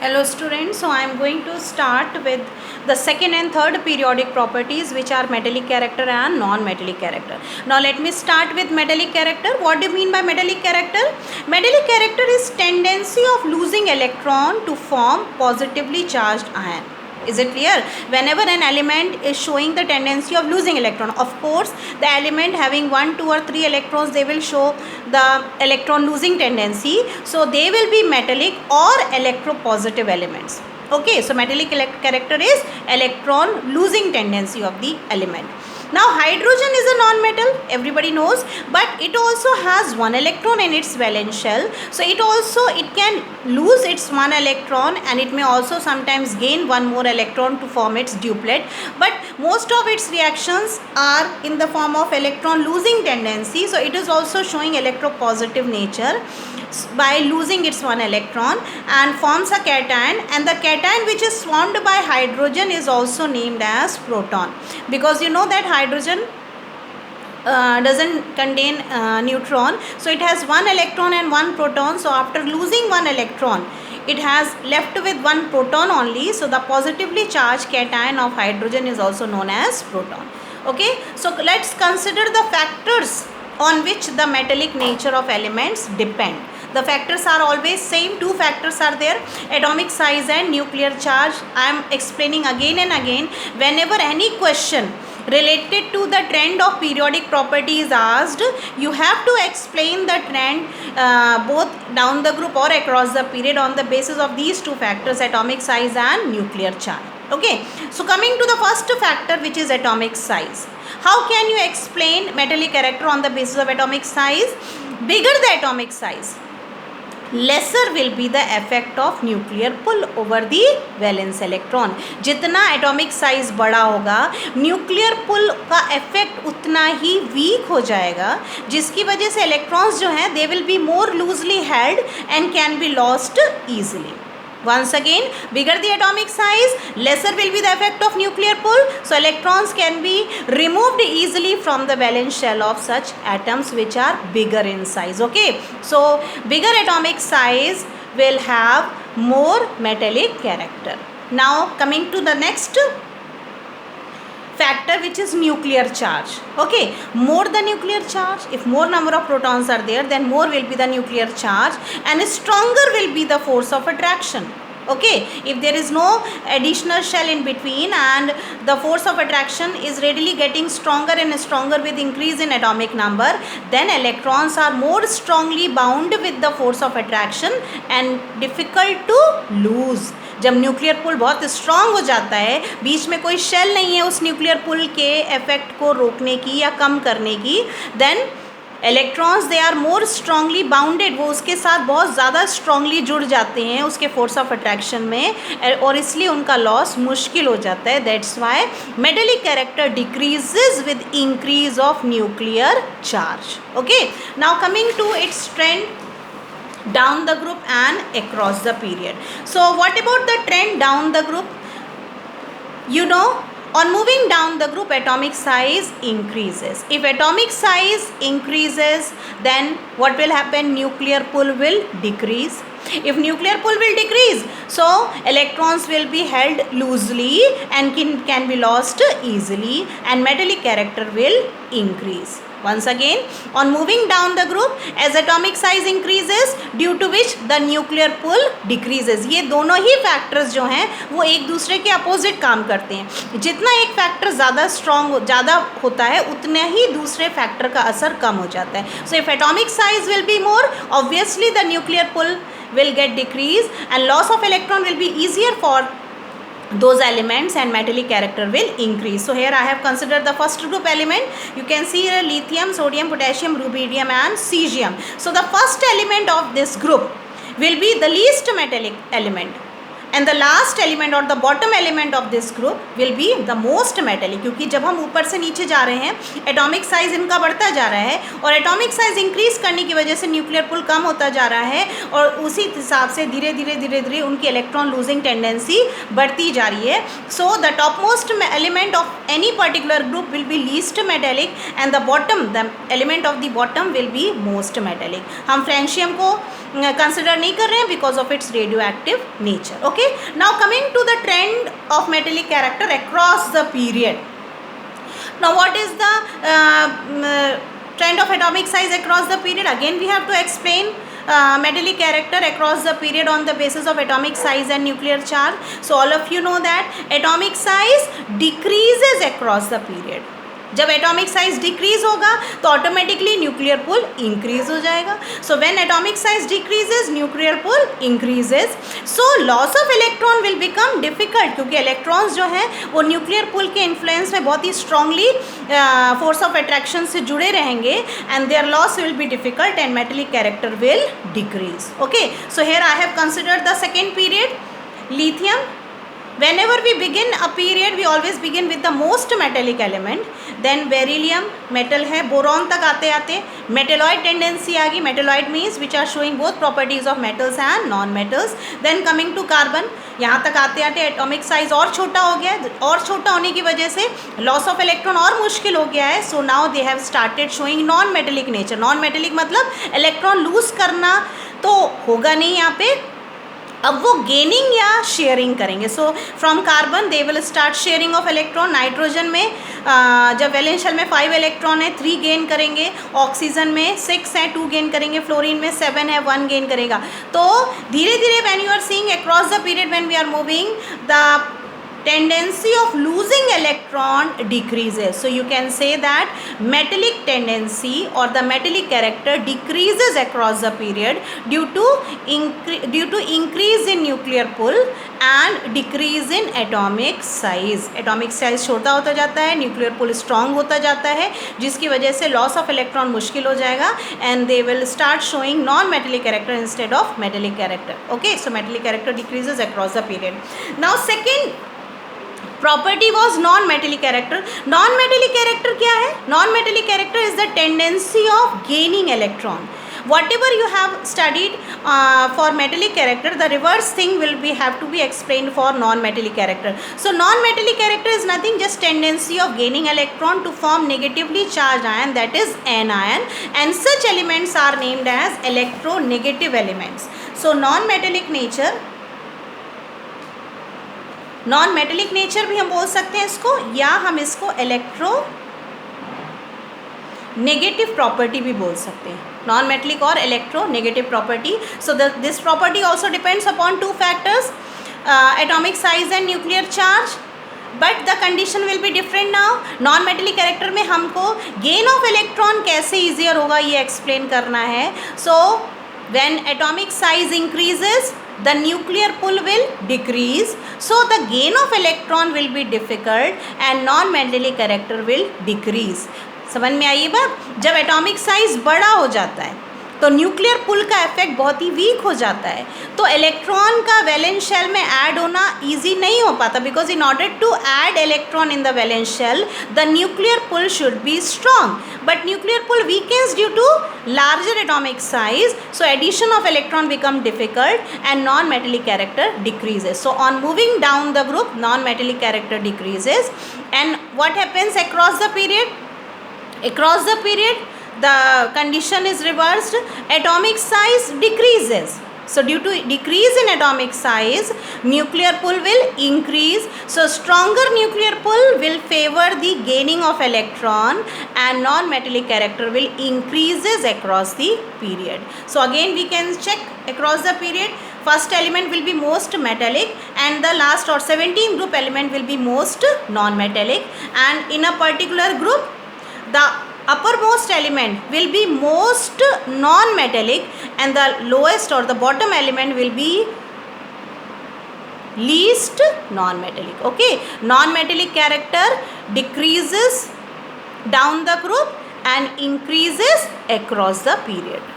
Hello students, so I am going to start with the second and third periodic properties which are metallic character and non-metallic character. Now let me start with metallic character. What do you mean by metallic character? Metallic character is tendency of losing electron to form positively charged ion. Is it clear? Whenever an element is showing the tendency of losing electron, of course the element having 1, 2 or 3 electrons, they will show the electron losing tendency, so they will be metallic or electropositive elements. Okay, so metallic character is electron losing tendency of the element. Now hydrogen is a non-metal, everybody knows, but it also has one electron in its valence shell, so it can lose its one electron and it may also sometimes gain one more electron to form its duplet, but most of its reactions are in the form of electron losing tendency, so it is also showing electropositive nature by losing its one electron and forms a cation, and the cation which is formed by hydrogen is also named as proton, because you know that hydrogen doesn't contain neutron, so it has one electron and one proton, so after losing one electron it has left with one proton only, so the positively charged cation of hydrogen is also known as proton. Okay, so let's consider the factors on which the metallic nature of elements depend. The factors are always same. Two factors are there: atomic size and nuclear charge. I am explaining again and again. Whenever any question related to the trend of periodic property is asked, you have to explain the trend both down the group or across the period on the basis of these two factors, atomic size and nuclear charge. Okay, so coming to the first factor, which is atomic size. How can you explain metallic character on the basis of atomic size? Bigger the atomic size, lesser will be the effect of nuclear pull over the valence electron. जितना atomic size बड़ा होगा, nuclear pull का effect उतना ही weak हो जाएगा, जिसकी वजह से electrons जो हैं they will be more loosely held and can be lost easily. Once again, bigger the atomic size, lesser will be the effect of nuclear pull, so electrons can be removed easily from the valence shell of such atoms which are bigger in size. Okay, so bigger atomic size will have more metallic character. Now coming to the next factor, which is nuclear charge. Okay, more the nuclear charge, if more number of protons are there, then more will be the nuclear charge and stronger will be the force of attraction. Okay, if there is no additional shell in between and the force of attraction is readily getting stronger and stronger with increase in atomic number, then electrons are more strongly bound with the force of attraction and difficult to lose. जब nuclear पुल बहुत strong हो जाता है, बीच में कोई shell नहीं है उस न्यूक्लियर पुल के इफेक्ट को रोकने की या कम करने की, then electrons they are more strongly bounded, वो उसके साथ बहुत ज़्यादा स्ट्रांगली जुड़ जाते हैं उसके फोर्स ऑफ अट्रैक्शन में, और इसलिए उनका लॉस मुश्किल हो जाता है. That's why metallic character decreases with increase of nuclear charge. Okay, now coming to its trend down the group and across the period. So what about the trend down the group? You know, on moving down the group, atomic size increases. If atomic size increases, then what will happen? Nuclear pull will decrease. If nuclear pull will decrease, so electrons will be held loosely and can be lost easily, and metallic character will increase. Once again, on moving down the group, as atomic size increases, due to which the nuclear pull decreases. ये दोनों ही factors जो हैं वो एक दूसरे के opposite काम करते हैं. जितना एक factor ज़्यादा होता है, उतना ही दूसरे factor का असर कम हो जाता है. So if atomic size will be more, obviously the nuclear pull will get decreased and loss of electron will be easier for those elements and metallic character will increase. So here I have considered the first group element. You can see here lithium, sodium, potassium, rubidium and cesium. So the first element of this group will be the least metallic element, and the last element or the bottom element of this group will be the most metallic. क्योंकि जब हम ऊपर से नीचे जा रहे हैं, atomic size इनका बढ़ता जा रहा है और एटॉमिक साइज इंक्रीज करने की वजह से न्यूक्लियर पुल कम होता जा रहा है, और उसी हिसाब से धीरे धीरे उनकी इलेक्ट्रॉन लूजिंग टेंडेंसी बढ़ती जा रही है. So the top most element of any particular group will be least metallic and the element of the bottom will be most metallic. हम फ्रेंशियम को कंसिडर नहीं कर रहे हैं because of its radioactive nature. Okay, now coming to the trend of metallic character across the period. Now what is the trend of atomic size across the period? Again we have to explain metallic character across the period on the basis of atomic size and nuclear charge. So all of you know that atomic size decreases across the period. जब atomic size decrease होगा तो automatically nuclear pull increase हो जाएगा. So when atomic size decreases nuclear pull increases. So loss of electron will become difficult, क्योंकि electrons जो हैं वो nuclear pull के इन्फ्लुएंस में बहुत ही स्ट्रांगली फोर्स ऑफ अट्रैक्शन से जुड़े रहेंगे and their loss will be difficult and metallic character will decrease. Okay, so here I have considered the second period, lithium. Whenever we begin a period, we always begin with the most metallic element. Then beryllium metal है, boron तक आते आते metalloid tendency आ गई. metalloid means which are showing both properties of metals and non-metals. Then coming to carbon, यहाँ तक आते आते atomic size और छोटा हो गया है, और छोटा होने की वजह से लॉस ऑफ इलेक्ट्रॉन और मुश्किल हो गया है. So now they have started showing non metallic nature. Non metallic मतलब इलेक्ट्रॉन लूज करना तो होगा नहीं यहाँ पे, अब वो गेनिंग या शेयरिंग करेंगे. So from carbon they will start sharing of electron. Nitrogen में जब वैलेंस शेल में 5 इलेक्ट्रॉन है 3 गेन करेंगे, ऑक्सीजन में 6 है 2 गेन करेंगे, फ्लोरीन में 7 है 1 गेन करेगा. तो धीरे धीरे when you are seeing across the period when we are moving the tendency of losing electron decreases. So you can say that metallic tendency or the metallic character decreases across the period due to increase in nuclear pull and decrease in atomic size. Atomic size छोटा होता जाता है, nuclear pull strong होता जाता है, जिसकी वजह से loss of electron मुश्किल हो जाएगा and they will start showing non-metallic character instead of metallic character. Okay, so metallic character decreases across the period. Now second property was non metallic character. Non metallic character क्या है? Non metallic character is the tendency of gaining electron. whatever you have studied for metallic character, the reverse thing will be have to be explained for non-metallic character. So non-metallic character is nothing, just tendency of gaining electron to form negatively charged ion, that is anion, and such elements are named as electronegative elements. So non-metallic nature, non metallic nature भी हम बोल सकते हैं इसको, या हम इसको electro negative property भी बोल सकते हैं. नॉन मेटेलिक और electro negative property. So this property also depends upon 2 factors, atomic size and nuclear charge, but the condition will be different now. Non metallic character में हमको गेन ऑफ इलेक्ट्रॉन कैसे easier होगा ये explain करना है. सो when atomic size increases, the nuclear pull will decrease, so the gain of electron will be difficult and non-metallic character will decrease. समझ में आई ये बात? जब एटॉमिक साइज बड़ा हो जाता है तो न्यूक्लियर पुल का इफेक्ट बहुत ही वीक हो जाता है, तो इलेक्ट्रॉन का वैलेंस शेल में ऐड होना इजी नहीं हो पाता, because in order to add electron in the valence shell the nuclear pull should be strong, but nuclear pull weakens due to larger atomic size, so addition of electron become difficult and non-metallic character decreases. So on moving down the group, non-metallic character decreases. And what happens across the period? Across the period the condition is reversed, atomic size decreases. So due to decrease in atomic size, nuclear pull will increase. So stronger nuclear pull will favor the gaining of electron and non-metallic character will increases across the period. So again we can check across the period. First element will be most metallic and the last or 17th group element will be most non-metallic, and in a particular group the uppermost element will be most non-metallic and the lowest or the bottom element will be least non-metallic. Okay, non-metallic character decreases down the group and increases across the period.